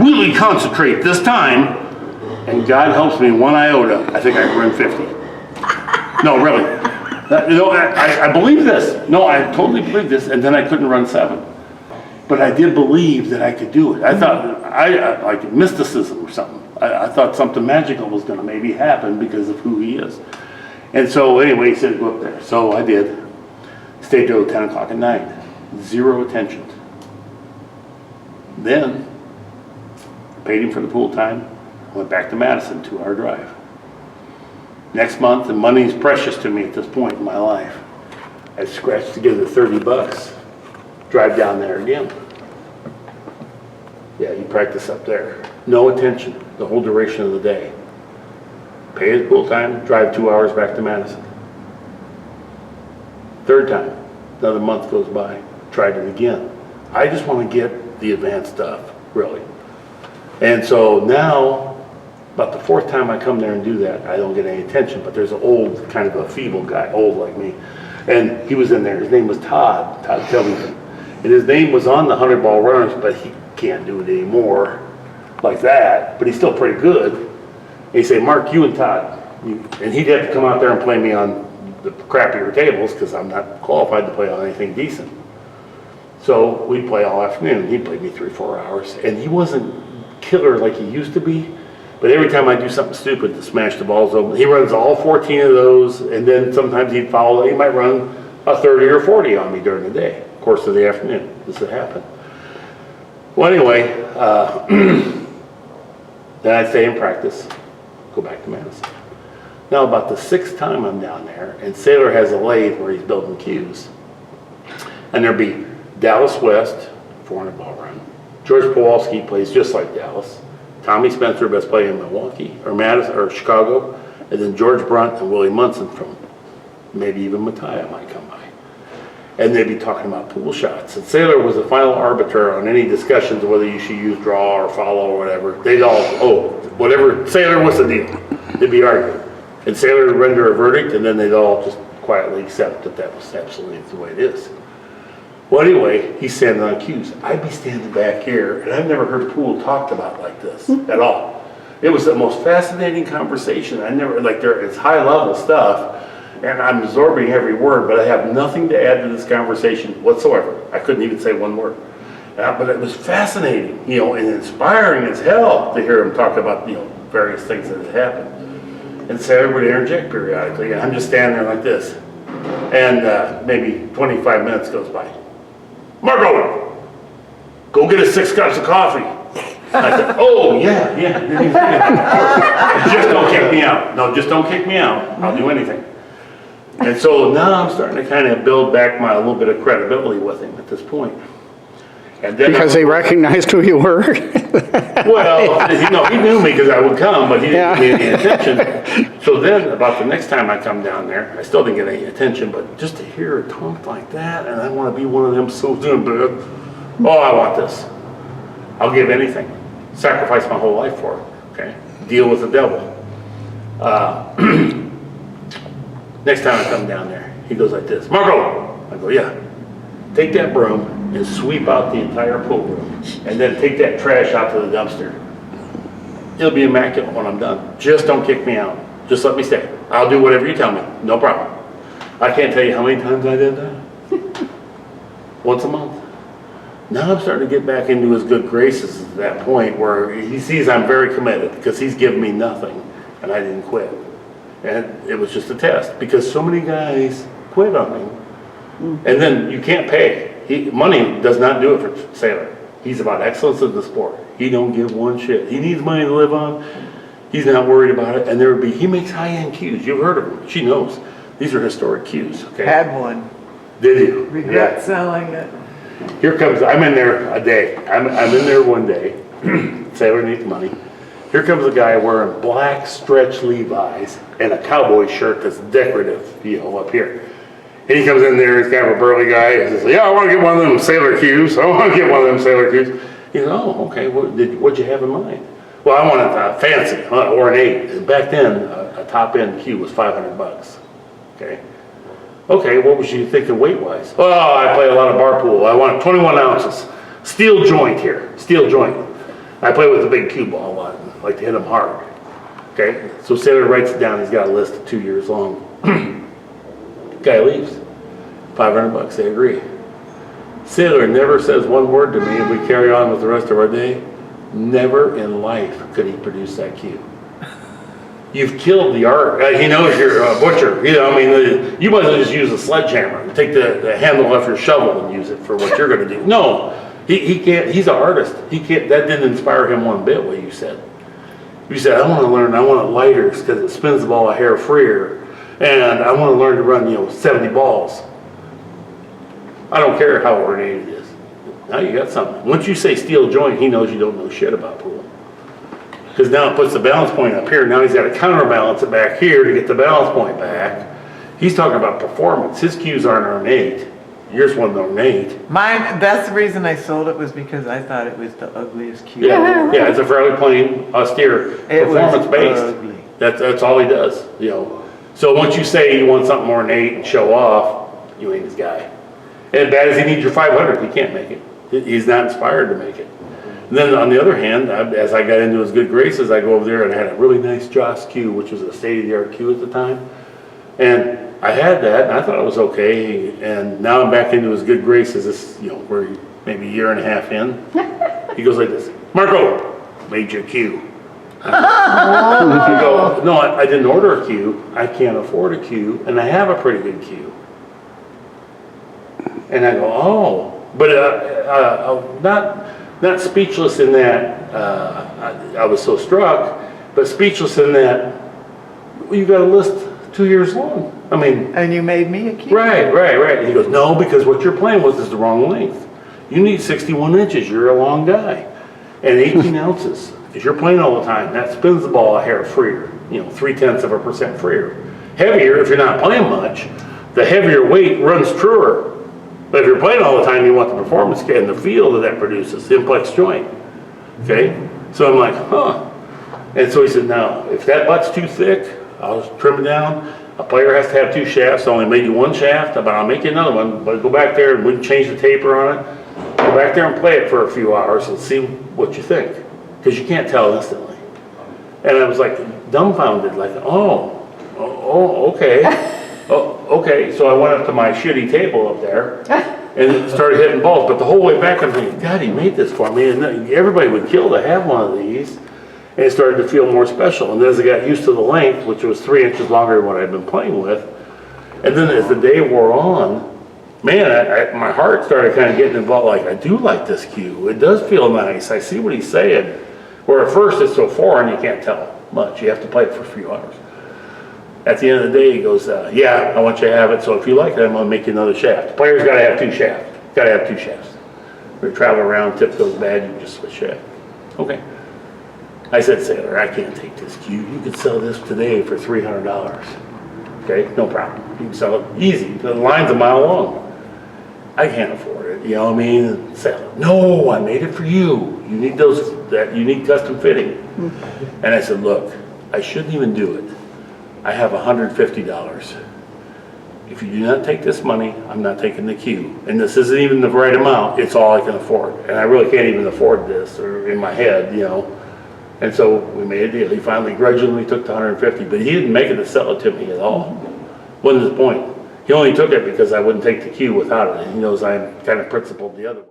really concentrate this time, and God helps me 1 iota, I think I can run 50. No, really. I believe this. No, I totally believe this, and then I couldn't run 7. But I did believe that I could do it. I thought, like mysticism or something. I thought something magical was gonna maybe happen because of who he is. And so anyway, he said, go up there. So I did. Stayed till 10 o'clock at night. 0 attention. Then, paid him for the pool time. Went back to Madison, 2-hour drive. Next month, and money is precious to me at this point in my life. I scratched together $30. Drive down there again. Yeah, you practice up there. No attention the whole duration of the day. Pay his pool time, drive 2 hours back to Madison. Third time, another month goes by, tried it again. I just want to get the advanced stuff, really. And so now, about the 4th time I come there and do that, I don't get any attention, but there's an old, kind of a feeble guy, old like me, and he was in there. His name was Todd Tillington. And his name was on the 100-ball runners, but he can't do it anymore like that, but he's still pretty good. And he'd say, Mark, you and Todd, and he'd have to come out there and play me on the crappier tables because I'm not qualified to play on anything decent. So we'd play all afternoon. He played me 3-4 hours, and he wasn't killer like he used to be, but every time I do something stupid to smash the balls open, he runs all 14 of those, and then sometimes he'd follow, he might run a 30 or 40 on me during the day, course of the afternoon. This would happen. Well, anyway, then I'd stay in practice, go back to Madison. Now, about the 6th time I'm down there, and Sailor has a lathe where he's building cues, and there'd be Dallas West, 400-ball run. George Kowalski plays just like Dallas. Tommy Spencer, best player in Milwaukee, or Madison, or Chicago, and then George Brunt and Willie Munson from maybe even Mattia might come by. And they'd be talking about pool shots. And Sailor was the final arbiter on any discussions of whether you should use draw or follow or whatever. They'd all, whatever, Sailor, what's the deal? They'd be arguing. And Sailor would render a verdict, and then they'd all just quietly accept that that was absolutely the way it is. Well, anyway, he's standing on cues. I'd be standing back here, and I've never heard pool talked about like this at all. It was the most fascinating conversation. I never, like, it's high level stuff, and I'm absorbing every word, but I have nothing to add to this conversation whatsoever. I couldn't even say one word. But it was fascinating, you know, and inspiring as hell to hear him talk about, you know, various things that had happened. And Sailor would interject periodically, and I'm just standing there like this. And maybe 25 minutes goes by. Marco, go get us 6 cups of coffee. I said, oh, yeah. Just don't kick me out. No, just don't kick me out. I'll do anything. And so now I'm starting to kind of build back my little bit of credibility with him at this point. And then because they recognized who you were? Well, you know, he knew me because I would come, but he didn't give me any attention. So then, about the next time I come down there, I still didn't get any attention, but just to hear it talk like that, and I want to be one of them so damn bad. Oh, I want this. I'll give anything. Sacrifice my whole life for it, okay? Deal with the devil. Next time I come down there, he goes like this, Marco! I go, yeah. Take that broom and sweep out the entire pool room, and then take that trash out to the dumpster. It'll be immaculate when I'm done. Just don't kick me out. Just let me stay. I'll do whatever you tell me. No problem. I can't tell you how many times I did that. Once a month. Now I'm starting to get back into his good graces at that point where he sees I'm very committed because he's given me nothing and I didn't quit. And it was just a test because so many guys quit on me. And then you can't pay. Money does not do it for Sailor. He's about excellence in the sport. He don't give one shit. He needs money to live on. He's not worried about it. And he makes high-end cues. You've heard of him. She knows. These are historic cues. Okay. Had one. Did you? Regret selling it. Here comes, I'm in there a day. I'm in there one day. Sailor needs money. Here comes a guy wearing black stretch Levi's and a cowboy shirt that's decorative, you know, up here. And he comes in there, he's kind of a burly guy, and he says, yeah, I want to get one of them Sailor cues. I want to get one of them Sailor cues. He says, oh, okay, what'd you have in mind? Well, I want it fancy, ornate. And back then, a top-end cue was $500, okay? Okay, what was you thinking weight-wise? Oh, I play a lot of bar pool. I want 21 ounces. Steel joint here, steel joint. I play with the big cue ball a lot, I like to hit them hard. Okay, so Sailor writes it down, he's got a list of 2 years long. Guy leaves, $500, they agree. Sailor never says one word to me, and we carry on with the rest of our day. Never in life could he produce that cue. You've killed the art. He knows you're a butcher. You know, I mean, you might as well just use a sledgehammer. Take the handle off your shovel and use it for what you're going to do. No, he can't. He's an artist. He can't. That didn't inspire him one bit. What you said. You said, I want to learn. I want it lighter because it spins the ball a hair freer, and I want to learn to run 70 balls. I don't care how ornate it is. Now you got something. Once you say steel joint, he knows you don't know shit about pool. Because now it puts the balance point up here. Now he's got to counterbalance it back here to get the balance point back. He's talking about performance. His cues aren't ornate. Yours wasn't ornate. Mine, that's the reason I sold it, was because I thought it was the ugliest cue. Yeah, it's a fairly plain, austere, performance-based. Ugly. That's all he does, So once you say you want something ornate and show off, you ain't his guy. And as bad as he needs your 500, he can't make it. He's not inspired to make it. And then on the other hand, as I got into his good graces, I go over there and I had a really nice Joss cue, which was a state-of-the-art cue at the time. And I had that, and I thought it was okay. And now I'm back into his good graces. This, we're maybe a year and a half in. He goes like this: Marco, made your cue. I go, no, I didn't order a cue. I can't afford a cue, and I have a pretty good cue. And I go, oh, but not speechless in that I was so struck, but speechless in that you got a list 2 years long. I mean, And you made me a cue? right. And he goes, no, because what you're playing with is the wrong length. You need 61 inches. You're a long guy, and 18 ounces. Because you're playing all the time, that spins the ball a hair freer. 0.3% freer. Heavier, if you're not playing much, the heavier weight runs truer. But if you're playing all the time, you want the performance and the feel that produces, the implex joint. Okay? So I'm like, huh. And so he said, now, if that butt's too thick, I'll just trim it down. A player has to have 2 shafts. I only made you 1 shaft, but I'll make you another one. But go back there and we can change the taper on it. Go back there and play it for a few hours and see what you think. Because you can't tell instantly. And I was like dumbfounded, like, oh, okay. Oh, okay, so I went up to my shitty table up there and started hitting balls. But the whole way back, I'm thinking, God, he made this for me. And everybody would kill to have one of these. And it started to feel more special. And as I got used to the length, which was 3 inches longer than what I'd been playing with, and then as the day wore on, man, my heart started kind of getting involved. Like, I do like this cue. It does feel nice. I see what he's saying. Where at first it's so foreign, you can't tell much. You have to play it for a few hours. At the end of the day, he goes, yeah, I want you to have it, so if you like it, I'm going to make you another shaft. The player's got to have 2 shafts. Got to have 2 shafts. We travel around, tip goes bad, you can just switch shaft. Okay. I said, Sailor, I can't take this cue. You could sell this today for $300. Okay, no problem. You can sell it easy. The line's a mile long. I can't afford it, you know what I mean? Sailor, no, I made it for you. You need that unique custom fitting. And I said, look, I shouldn't even do it. I have $150. If you do not take this money, I'm not taking the cue. And this isn't even the right amount, it's all I can afford. And I really can't even afford this, or in my head, And so we made a deal. He finally grudgingly took the $150, but he didn't make it to sell it to me at all. Wasn't his point. He only took it because I wouldn't take the cue without it. And he knows I'm kind of principled the other way.